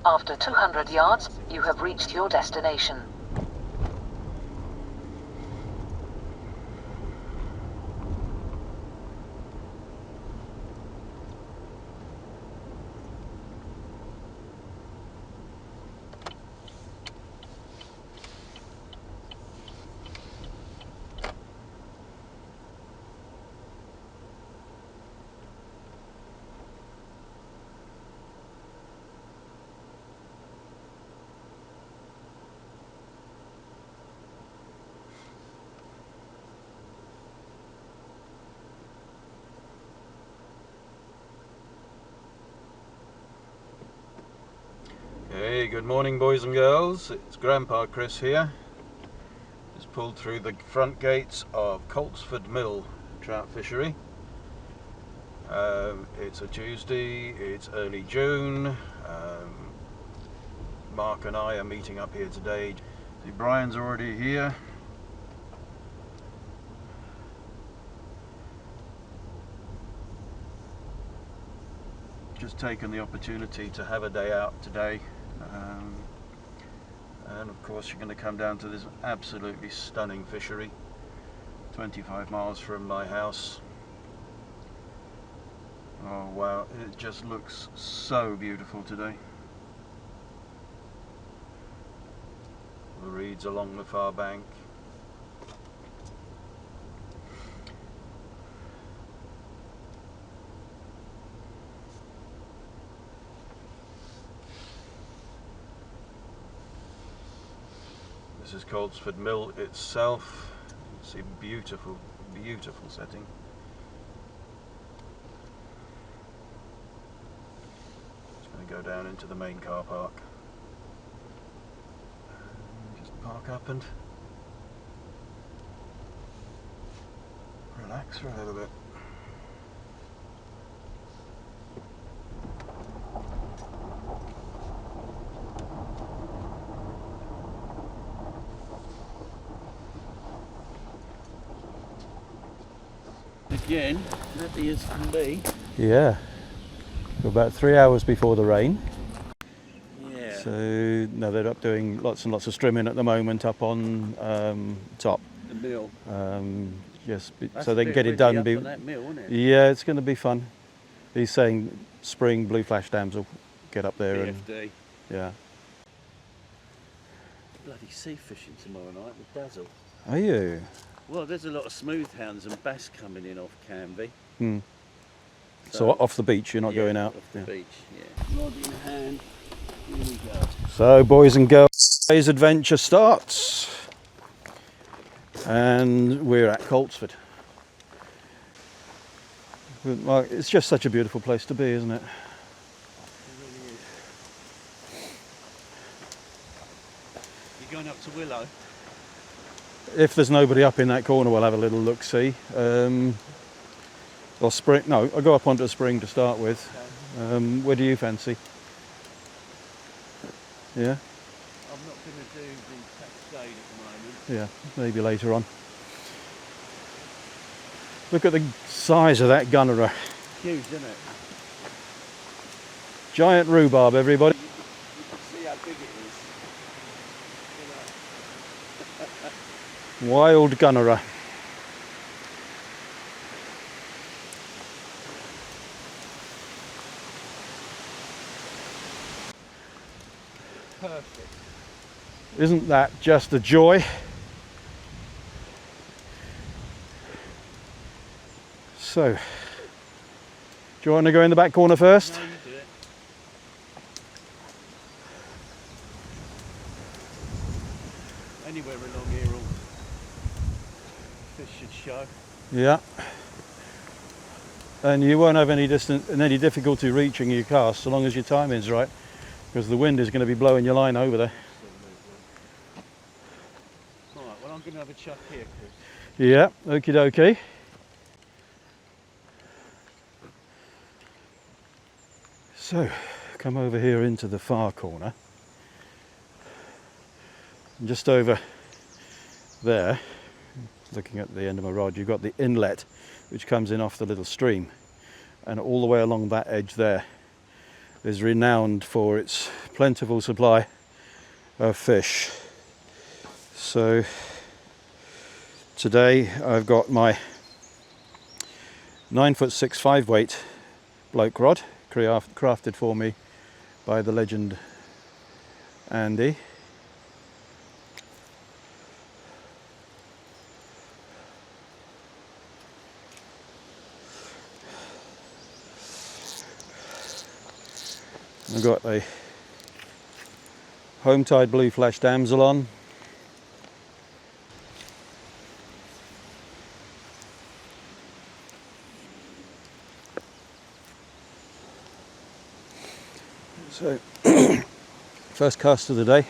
After 200 yards, you have reached your destination. Hey, good morning boys and girls, it's Grandpa Chris here. Just pulled through the front gates of Coltsford Mill trout fishery. It's a Tuesday, it's early June. Mark and I are meeting up here today. See, Brian's already here. Just taken the opportunity to have a day out today. And of course you're going to come down to this absolutely stunning fishery 25 miles from my house. Oh wow, it just looks so beautiful today. The reeds along the far bank. This is Coltsford Mill itself. You see, beautiful, beautiful setting. Just going to go down into the main car park. Just park up and relax for a little bit. Again, nothing as can be. Yeah, we're about 3 hours before the rain. Yeah. So no, they're up doing lots and lots of strimming at the moment up on top. The mill. Yes, That's so they a can bit get it windy done. up on that mill, isn't it? Yeah, it's going to be fun. He's saying spring blue flash dams will get up there. BFD. And yeah. Bloody sea fishing tomorrow night with Dazzle. Are you? Well, there's a lot of smooth hounds and bass coming in off Canby. Hmm. So off the beach, you're not yeah, going out? Off the beach, yeah. Rod in hand, here we go. So boys and girls, today's adventure starts. And we're at Coltsford. Well, it's just such a beautiful place to be, isn't it? It really is. You're going up to Willow? If there's nobody up in that corner, we'll have a little look-see. Or spring, no, I'll go up onto a spring to start with. Okay. Where do you fancy? Yeah? I'm not going to do the cascade at the moment. Yeah, maybe later on. Look at the size of that gunnerer. Huge, isn't it? Giant rhubarb, everybody. You can see how big it is. Wild gunnerer. Perfect. Isn't that just a joy? So, do you want to go in the back corner first? No, you do it. Anywhere along here, all fish should show. Yeah. And you won't have any difficulty reaching your cast so long as your timing's right, because the wind is going to be blowing your line over there. Alright, well I'm going to have a chuck here, Chris. Yeah, okie dokie. So, come over here into the far corner. And just over there, looking at the end of my rod, you've got the inlet which comes in off the little stream, and all the way along that edge there is renowned for its plentiful supply of fish. So today I've got my 9'6" 5-weight bloke rod, crafted for me by the legend Andy. I've got a home tide blue flash damsel on. So first cast of the day.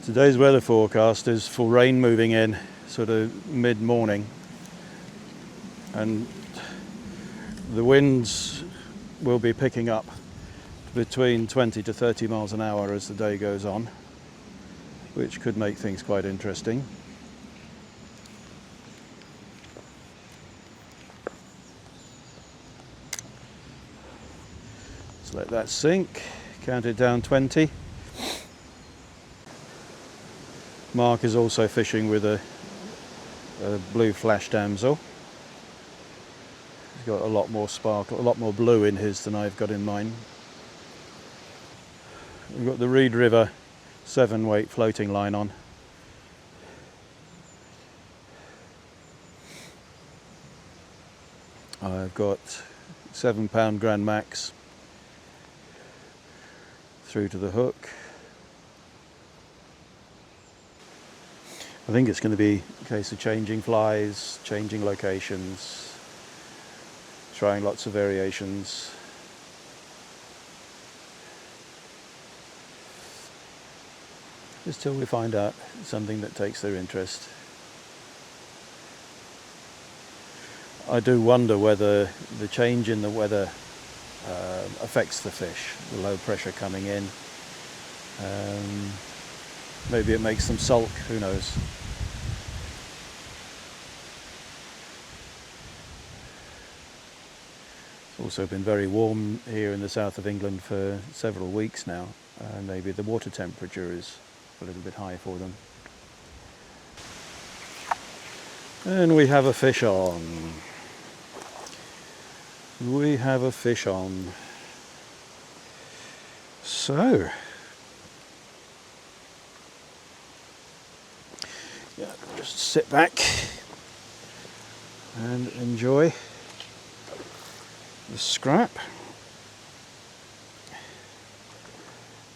Today's weather forecast is for rain moving in sort of mid-morning, and the winds will be picking up between 20 to 30 miles an hour as the day goes on, which could make things quite interesting. Let's let that sink, count it down 20. Mark is also fishing with a blue flash damsel. He's got a lot more sparkle, a lot more blue in his than I've got in mine. We've got the Reed River 7-weight floating line on. I've got 7-pound Grand Max through to the hook. I think it's going to be a case of changing flies, changing locations, trying lots of variations. Just till we find out something that takes their interest. I do wonder whether the change in the weather affects the fish, the low pressure coming in. Maybe it makes them sulk, who knows. It's also been very warm here in the south of England for several weeks now. Maybe the water temperature is a little bit high for them. And we have a fish on. We have a fish on. So, yeah, just sit back and enjoy the scrap.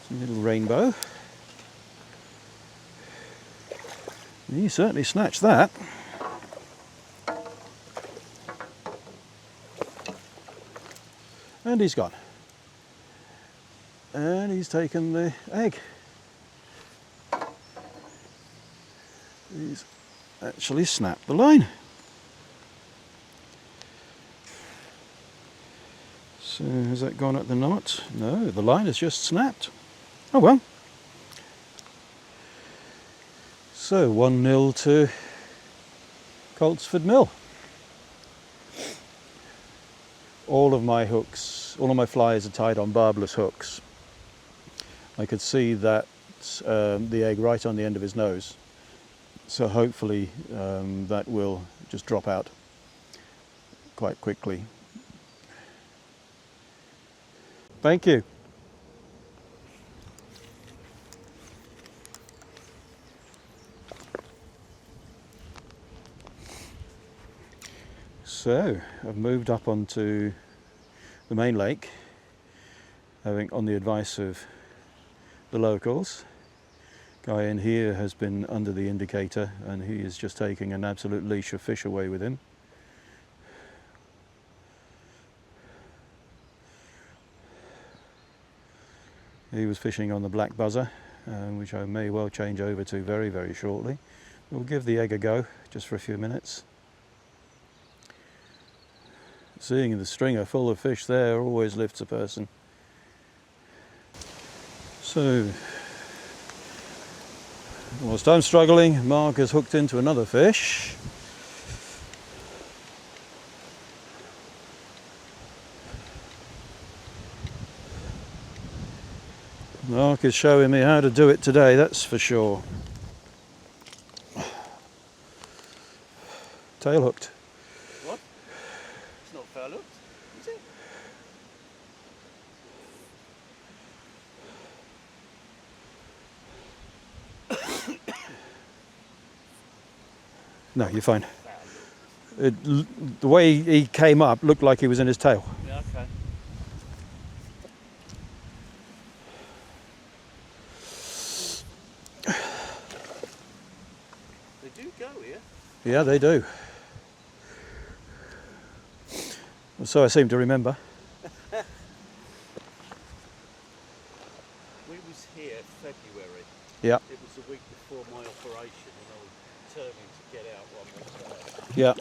It's a little rainbow. He certainly snatched that. And he's gone. And he's taken the egg. He's actually snapped the line. So has that gone at the knot? No, the line has just snapped. Oh well. So 1-0 to Coltsford Mill. All of my hooks, all of my flies are tied on barbless hooks. I could see that the egg right on the end of his nose. So hopefully that will just drop out quite quickly. Thank you. So I've moved up onto the main lake, having on the advice of the locals. Guy in here has been under the indicator and he is just taking an absolute leash of fish away with him. He was fishing on the black buzzer, which I may well change over to very, very shortly. We'll give the egg a go just for a few minutes. Seeing the stringer full of fish there always lifts a person. So, whilst I'm struggling, Mark has hooked into another fish. Mark is showing me how to do it today, that's for sure. Tail hooked. What? It's not foul hooked, is it? No, you're fine. The way he came up looked like he was in his tail. Yeah, okay. They do go here. Yeah, they do. So I seem to remember. We was here February. Yeah, It was the week before my operation and I was determined to get out one more time. yeah.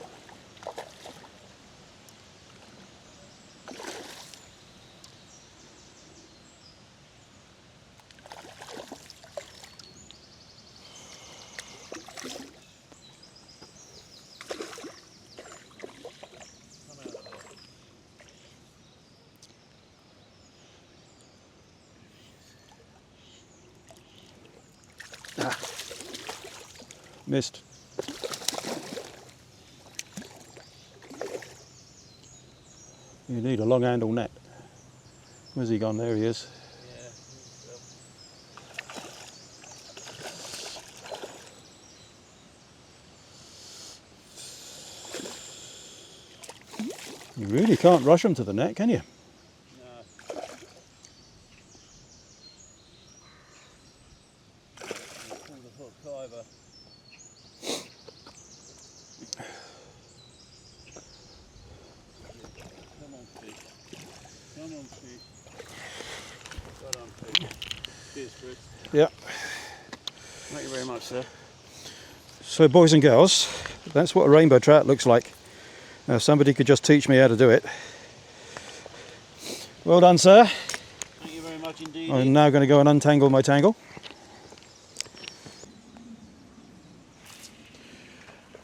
Missed. You need a long handle net. Where's he gone? There he is. You really can't rush them to the net, can you? No. Pull the hook either. Come on, fish. Come on, fish. Well done, fish. Cheers, Chris. Yeah. Thank you very much, sir. So boys and girls, that's what a rainbow trout looks like. Now if somebody could just teach me how to do it. Well done, sir. Thank you very much indeed. I'm now going to go and untangle my tangle.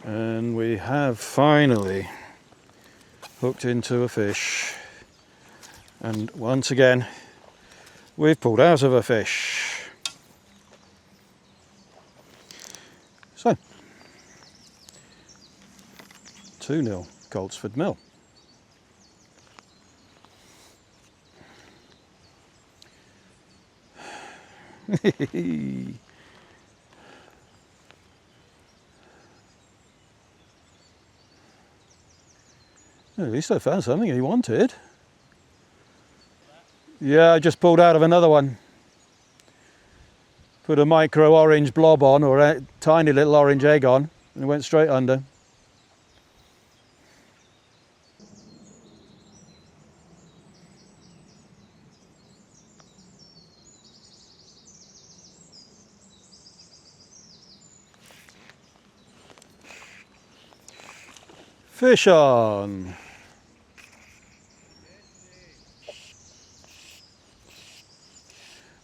And we have finally hooked into a fish. And once again, we've pulled out of a fish. So, 2-0 Coltsford Mill. At least I found something he wanted. Yeah, I just pulled out of another one. Put a micro orange blob on, or a tiny little orange egg on, and it went straight under. Fish on!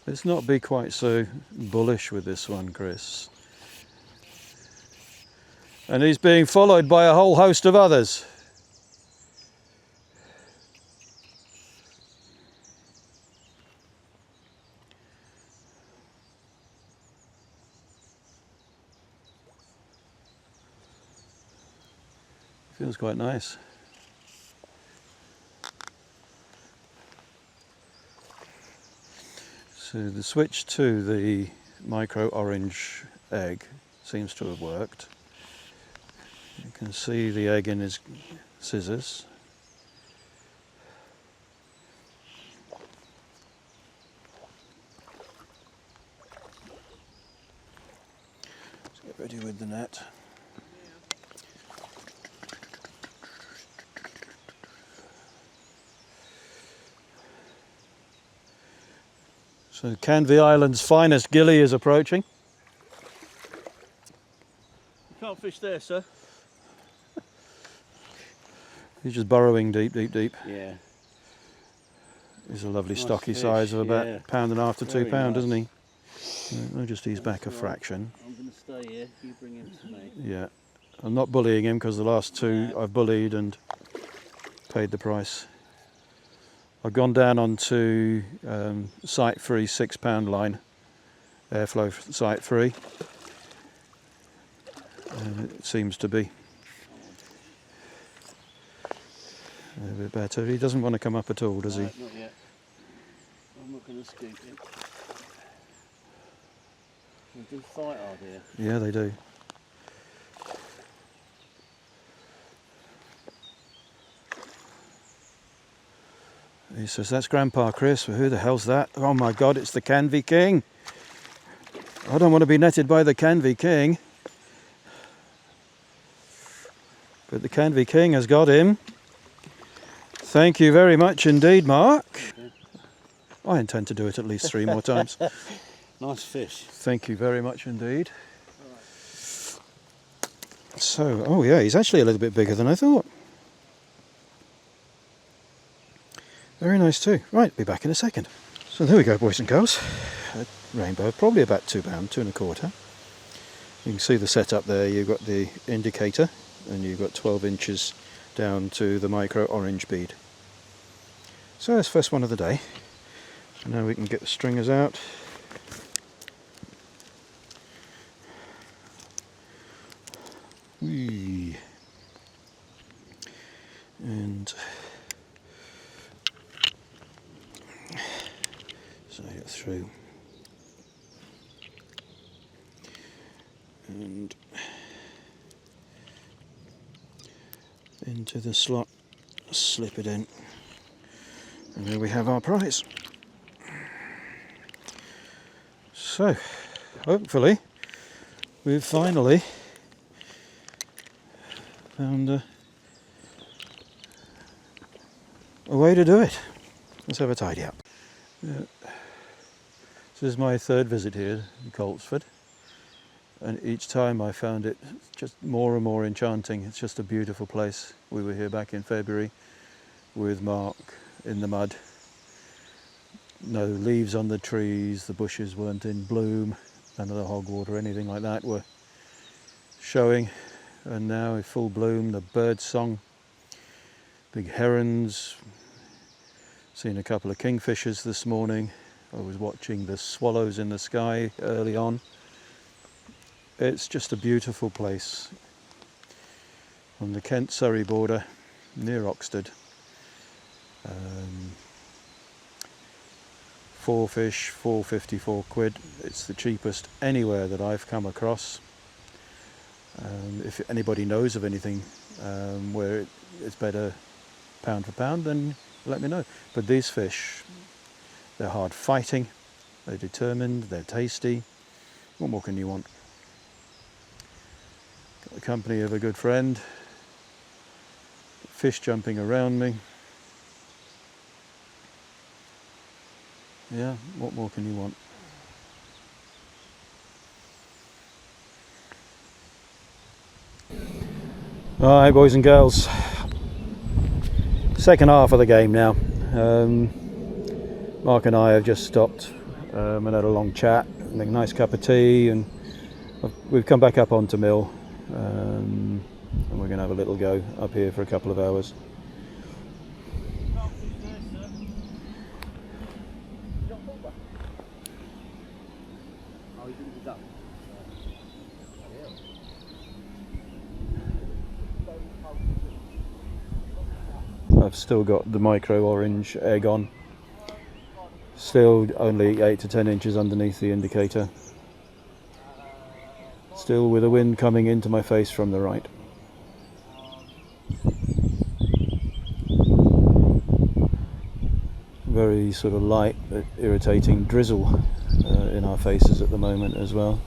Let's not be quite so bullish with this one, Chris. And he's being followed by a whole host of others. Feels quite nice. So the switch to the micro orange egg seems to have worked. You can see the egg in his scissors. Let's get ready with the net. So Canvey Island's finest gilly is approaching. You can't fish there, sir. He's just burrowing deep, deep, deep. Yeah. He's a lovely Nice stocky fish, size of about yeah. £1.5 to Very £2, doesn't he? nice. I'll just ease back a That's right. fraction. I'm going to stay here. You bring him to me. Yeah, I'm not bullying him because the last two No. I've bullied and paid the price. I've gone down onto sight free £6 line, airflow sight free, and it seems to be a bit better. He doesn't want to come up at all, does he? Not yet. I'm not going to scoop him. They do fight out here. Yeah, they do. He says, "That's Grandpa Chris." Well, who the hell's that? Oh my God, it's the Canvey King. I don't want to be netted by the Canvey King. But the Canvey King has got him. Thank you very much indeed, Mark. Okay. I intend to do it at least 3 more times. Nice fish. Thank you very much indeed. So, oh yeah, he's actually a little bit bigger than I thought. Very nice too. Right, be back in a second. So there we go, boys and girls. A rainbow, probably about £2, 2¼ You can see the setup there. You've got the indicator and you've got 12 inches down to the micro orange bead. So that's the first one of the day. And now we can get the stringers out. Whee. And so I get through and into the slot, slip it in, and there we have our prize. So hopefully we've finally found a way to do it. Let's have a tidy up. Yeah. This is my third visit here in Coltsford, and each time I found it just more and more enchanting. It's just a beautiful place. We were here back in February with Mark in the mud. No leaves on the trees, the bushes weren't in bloom, none of the hogwater or anything like that were showing, and now in full bloom, the bird song, big herons, seen a couple of kingfishers this morning. I was watching the swallows in the sky early on. It's just a beautiful place on the Kent-Surrey border near Oxted. 4 fish, £4.54. It's the cheapest anywhere that I've come across. If anybody knows of anything where it's better pound for pound, then let me know. But these fish, they're hard fighting, they're determined, they're tasty. What more can you want? Got the company of a good friend, fish jumping around me. Yeah, what more can you want? Alright, boys and girls, second half of the game now. Mark and I have just stopped and had a long chat, and a nice cup of tea, and we've come back up onto Mill, and we're going to have a little go up here for a couple of hours. I've still got the micro orange egg on, still only 8 to 10 inches underneath the indicator, still with the wind coming into my face from the right. Very sort of light but irritating drizzle in our faces at the moment as well.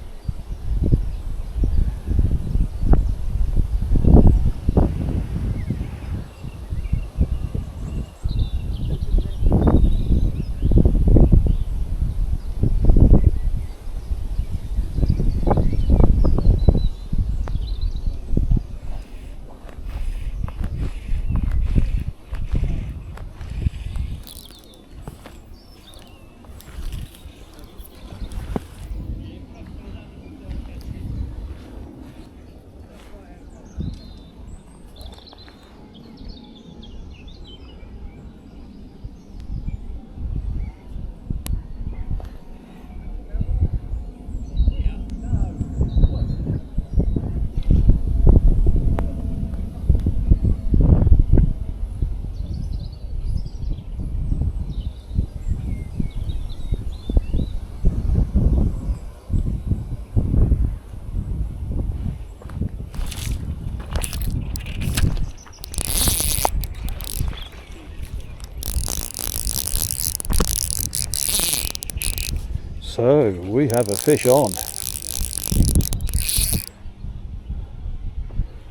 So we have a fish on.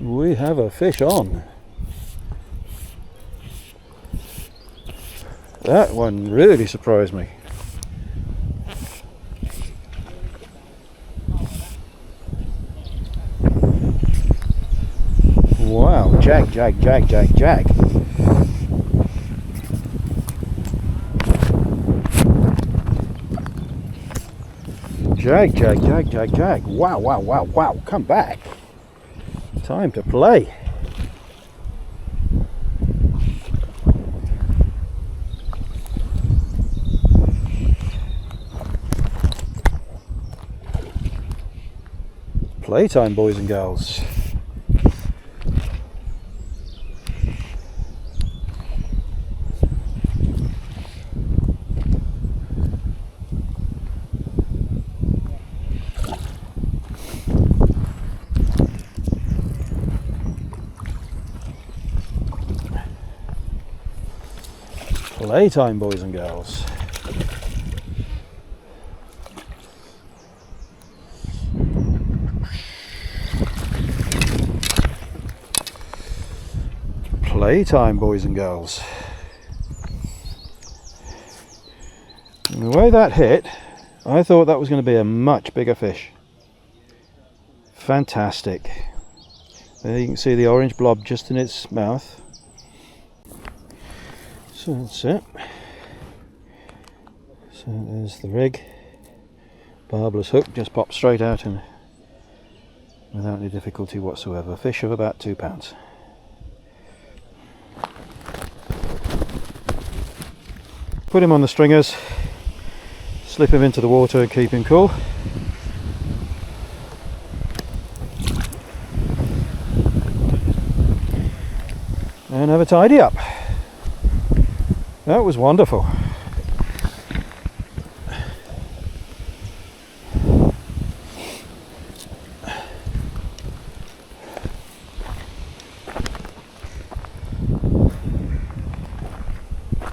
We have a fish on. That one really surprised me. Wow, jag. Jag. Wow. Come back. Time to play. Playtime, boys and girls. Playtime, boys and girls. Playtime, boys and girls. And the way that hit, I thought that was going to be a much bigger fish. Fantastic. There you can see the orange blob just in its mouth. So that's it. So there's the rig. Barbless hook just popped straight out and without any difficulty whatsoever. Fish of about 2 pounds. Put him on the stringers, slip him into the water and keep him cool. And have a tidy up. That was wonderful.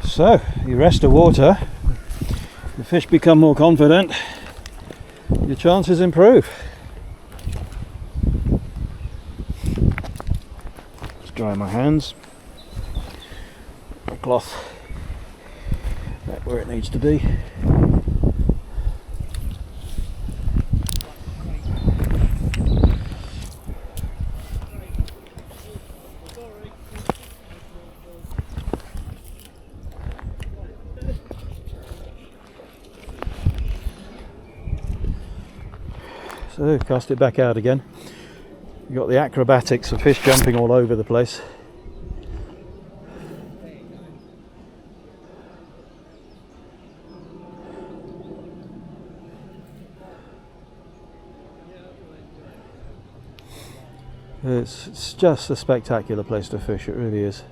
So, you rest the water, the fish become more confident, your chances improve. Let's dry my hands. The cloth back where it needs to be. So cast it back out again. You've got the acrobatics of fish jumping all over the place. It's just a spectacular place to fish, it really is.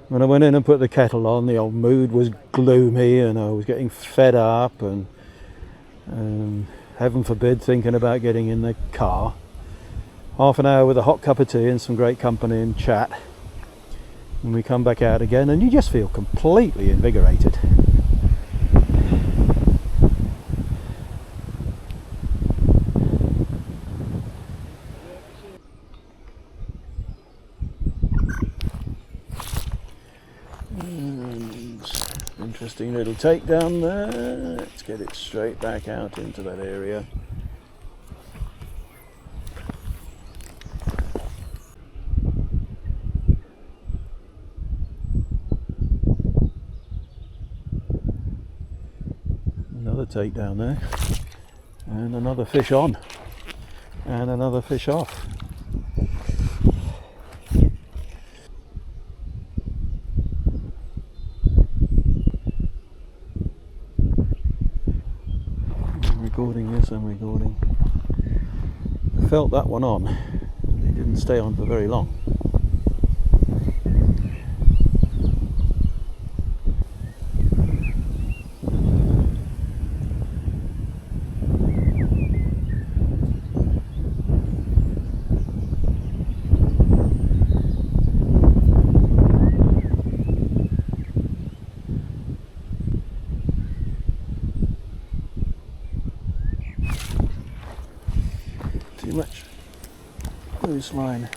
When I went in and put the kettle on, the old mood was gloomy and I was getting fed up and heaven forbid thinking about getting in the car. Half an hour with a hot cup of tea and some great company and chat, and we come back out again and you just feel completely invigorated. Interesting little takedown there. Let's get it straight back out into that area. Another takedown there, and another fish on, and another fish off. I'm recording. I felt that one on. It didn't stay on for very long. Too much loose line.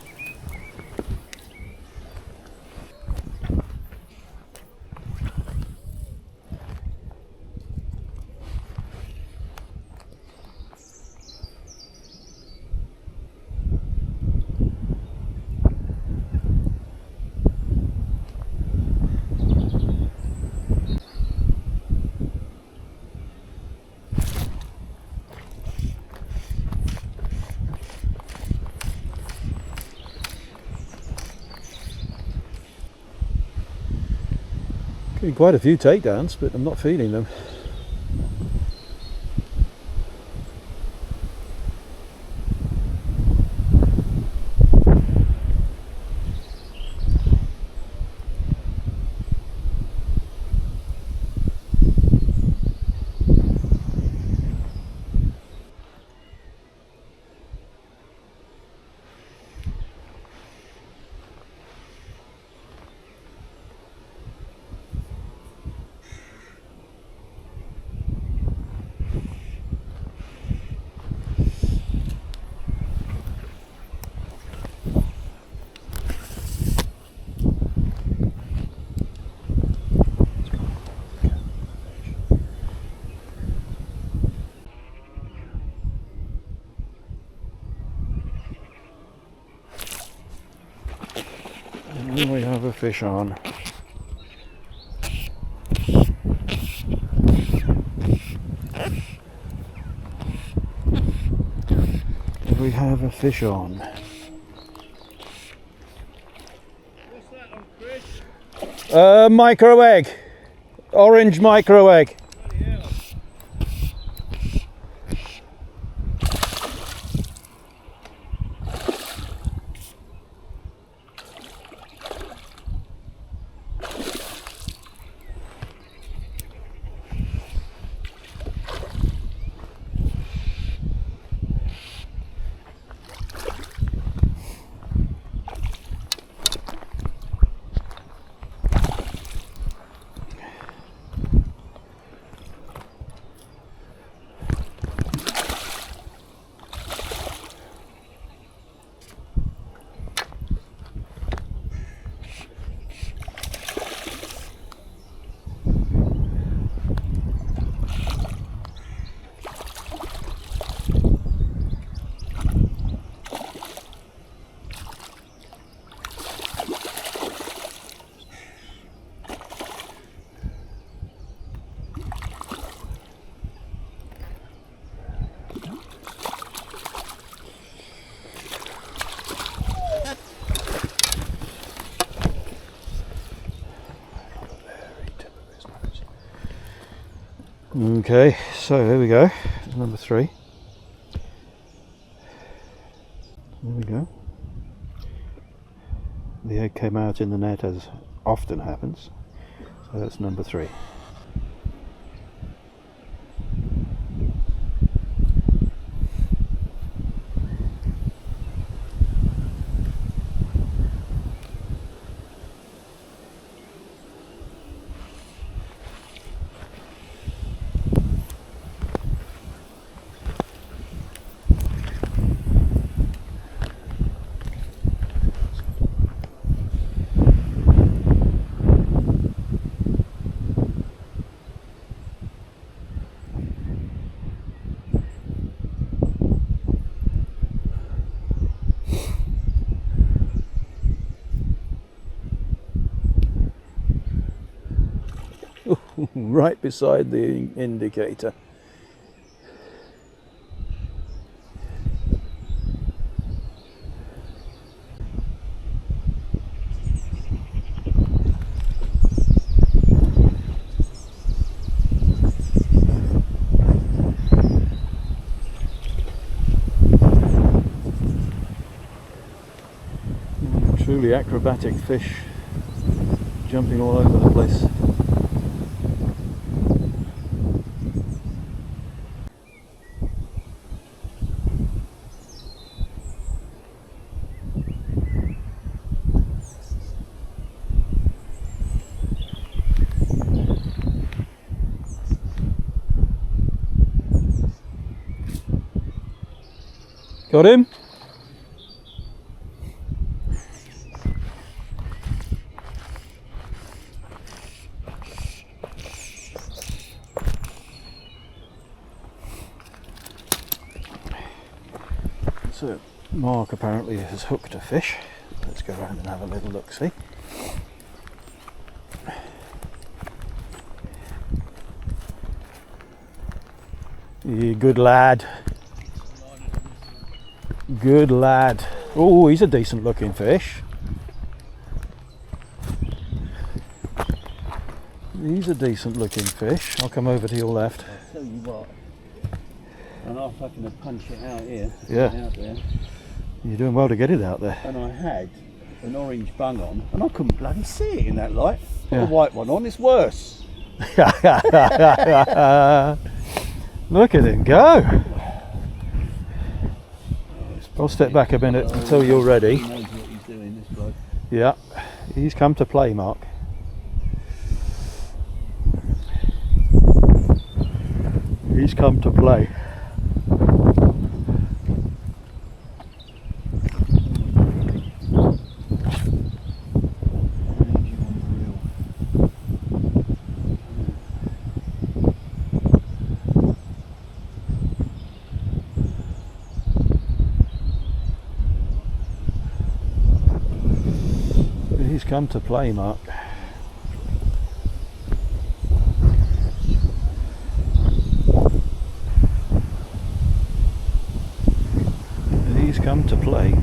Getting quite a few takedowns, but I'm not feeling them. And we have a fish on. And we have a fish on. What's that on, Chris? Micro egg. Orange micro egg. Bloody hell. Okay, so here we go. Number 3. There we go. The egg came out in the net, as often happens. So that's number 3. Right beside the indicator. Truly acrobatic fish, jumping all over the place. Got him? So Mark apparently has hooked a fish. Let's go around and have a little look, see. Yeah, good lad. Good lad. Oh, he's a decent looking fish. He's a decent looking fish. I'll come over to your left. I'll tell you what. And I'll fucking punch it out here. Yeah. Out there. You're doing well to get it out there. And I had an orange bung on, and I couldn't bloody see it in that light. Put Yeah. a white one on, it's worse. Look at him go. I'll step back a minute until you're ready. He knows what he's doing, this bloke. Yeah, he's come to play, Mark. He's come to play. He's come to play, Mark. He's come to play.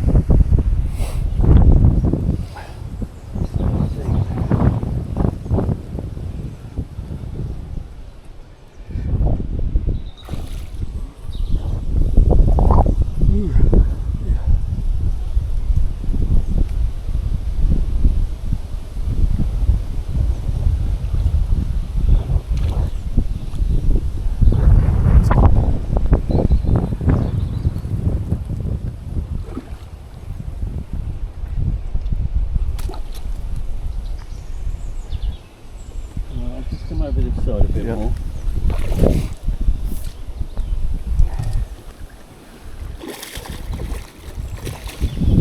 I'll just come over this side a bit Yeah. more.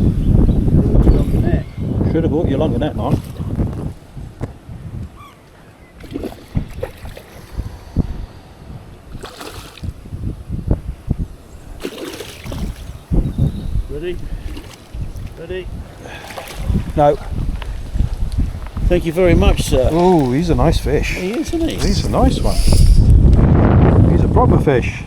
Longer net. Should have brought you along with that, Mark. Ready? Ready? No. Thank you very much, sir. Oh, he's a nice fish. He is, isn't he? He's a nice one. He's a proper fish.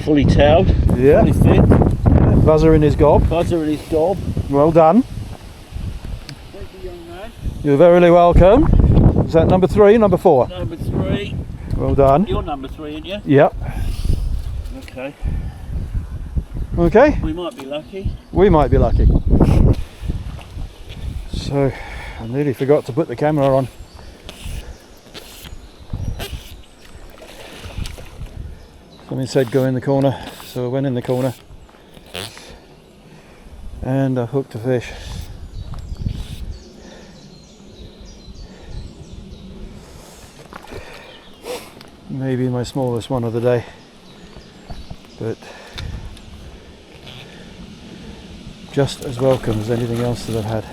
Fully tailed, Yeah. fully fit, Buzzer in his gob. buzzer in his gob. Well done. Thank you, young man. You're very welcome. Is that number 3, number 4? Number 3. Well done. You're number 3, aren't you? Yep. Okay. Okay. We might be lucky. We might be lucky. So, I nearly forgot to put the camera on. Somebody said go in the corner, so I went in the corner. And I hooked a fish. Maybe my smallest one of the day. But just as welcome as anything else that I've had.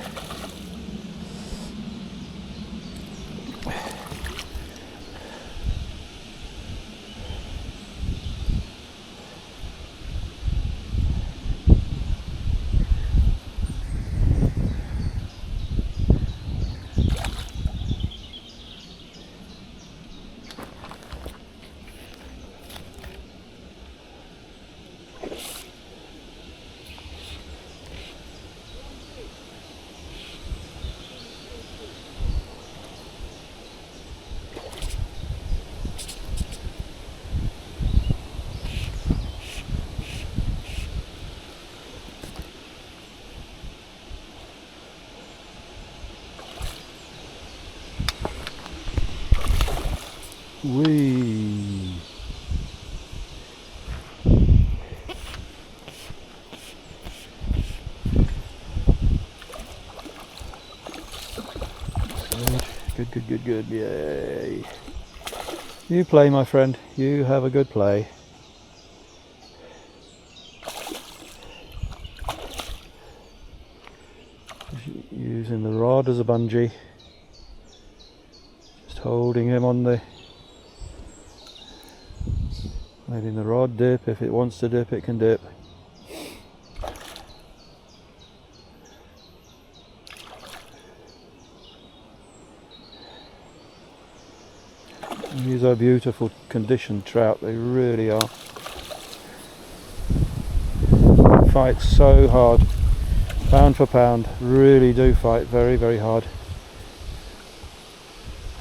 Whee! Good, good, good, good, yay. You play, my friend. You have a good play. hard as a bungee. Just holding him on the, letting the rod dip. If it wants to dip, it can dip. These are beautiful conditioned trout, they really are. Fight so hard, pound for pound, really do fight very, very hard.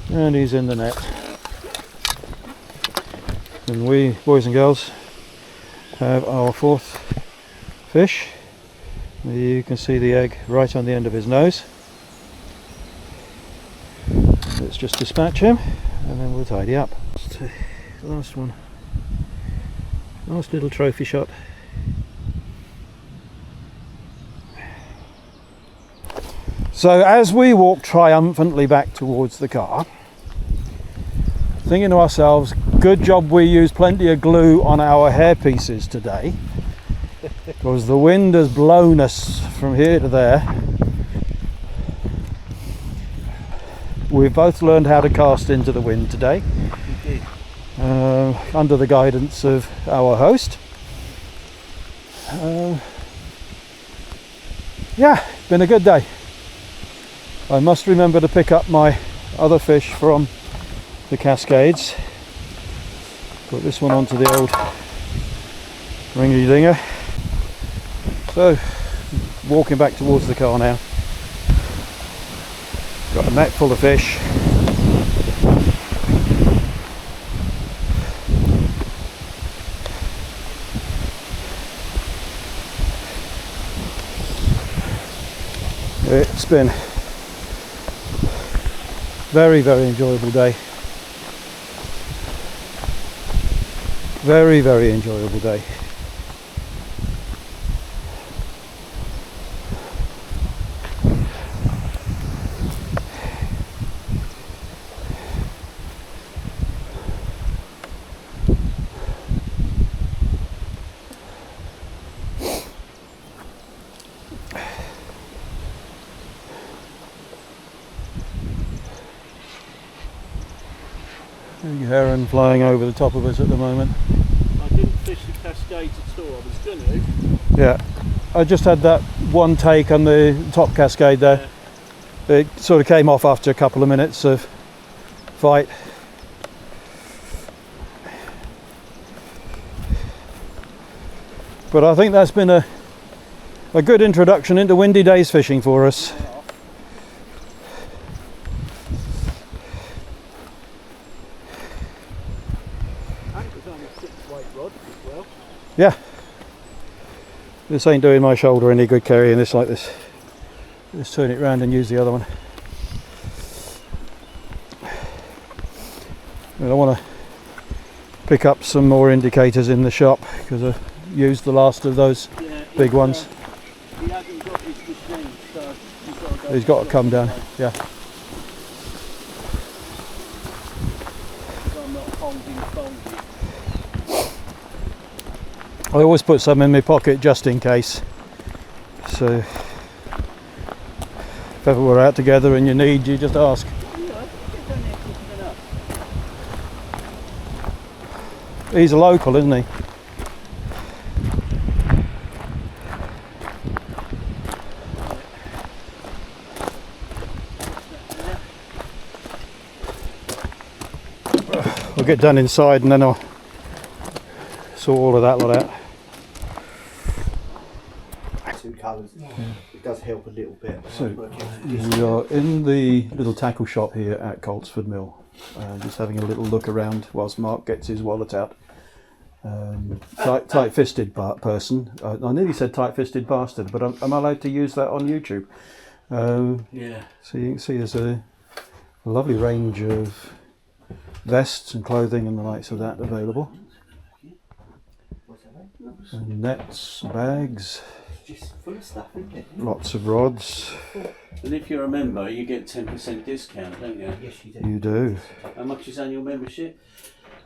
And he's in the net. And we, boys and girls, have our fourth fish. You can see the egg right on the end of his nose. Let's just dispatch him and then we'll tidy up. Last one. Last little trophy shot. So as we walk triumphantly back towards the car, thinking to ourselves, good job we used plenty of glue on our hair pieces today, because the wind has blown us from here to there. We've both learned how to cast into the wind today, under the guidance of our host. Yeah, been a good day. I must remember to pick up my other fish from the Cascades. Put this one onto the old ringy dinger. So, walking back towards the car now. Got a net full of fish. It's been very, very enjoyable day. Very, very enjoyable day. Big heron flying over the top of us at the moment. I didn't fish the Cascades at all. I was going to. Yeah, I just had that one take on the top cascade there. Yeah. It sort of came off after a couple of minutes of fight. But I think that's been a good introduction into windy days fishing for us. Yeah, this ain't doing my shoulder any good carrying this like this. Just turn it round and use the other one. And I want to pick up some more indicators in the shop because I used the last of those big ones. He hasn't got his machine, so he's got to come down. Yeah. I'm not holding folded. I always put some in my pocket just in case. So if ever we're out together and you need, you just ask. He's a local, isn't he? We'll get done inside and then I'll sort all of that lot out. Two colours. It does help a little bit. So we are in the little tackle shop here at Coltsford Mill, just having a little look around whilst Mark gets his wallet out. Tight-fisted person. I nearly said tight-fisted bastard, but am I allowed to use that on YouTube? Yeah. So you can see there's a lovely range of vests and clothing and the likes of that available. And nets, bags, just full of stuff, isn't it? lots of rods. And if you're a member, you get 10% discount, don't you? Yes, you do. You do. How much is annual membership?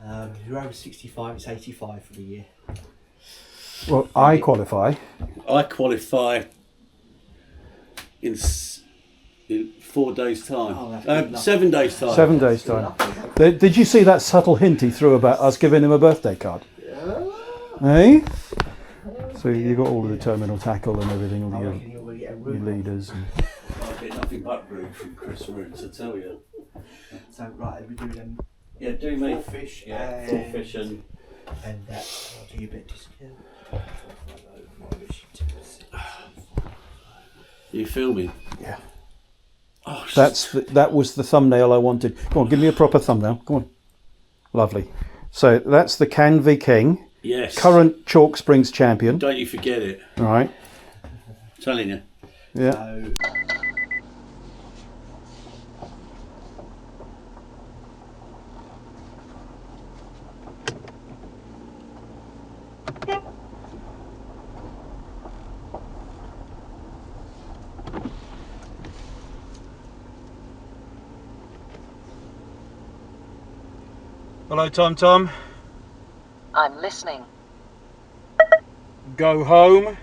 If you're over 65, it's 85 for the year. Well, I qualify. I qualify in in 4 days' time. Oh, that's good enough. 7 days' time. 7 days' time. Did you see that subtle hint he threw about us giving him a birthday card? Eh? So you got all of the terminal tackle and everything, all your leaders. And... I get nothing but room from Chris Roots, I tell you. So right, we do them. Yeah, do me. Full fish. Yeah, full fish and that. I'll do you a bit discount. you filming? Yeah. Oh, That was the thumbnail I wanted. Come on, give me a proper thumbnail. Come on. Lovely. So that's the Canvey King. yes. Current Chalk Springs champion. Don't you forget it. All right. I'm telling you. Yeah. So, Hello, Tom Tom. I'm listening. Go home.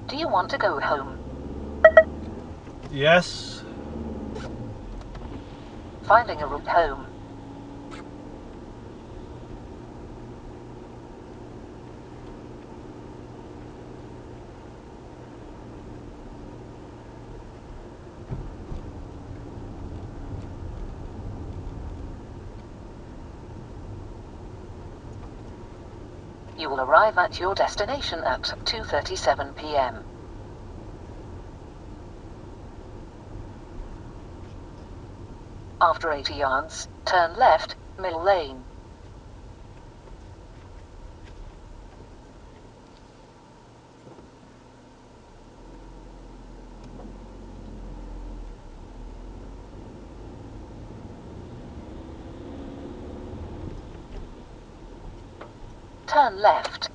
Do you want to go home? Yes. Finding a route home. You will arrive at your destination at 2:37 p.m. After 80 yards, turn left, Mill Lane. Turn left.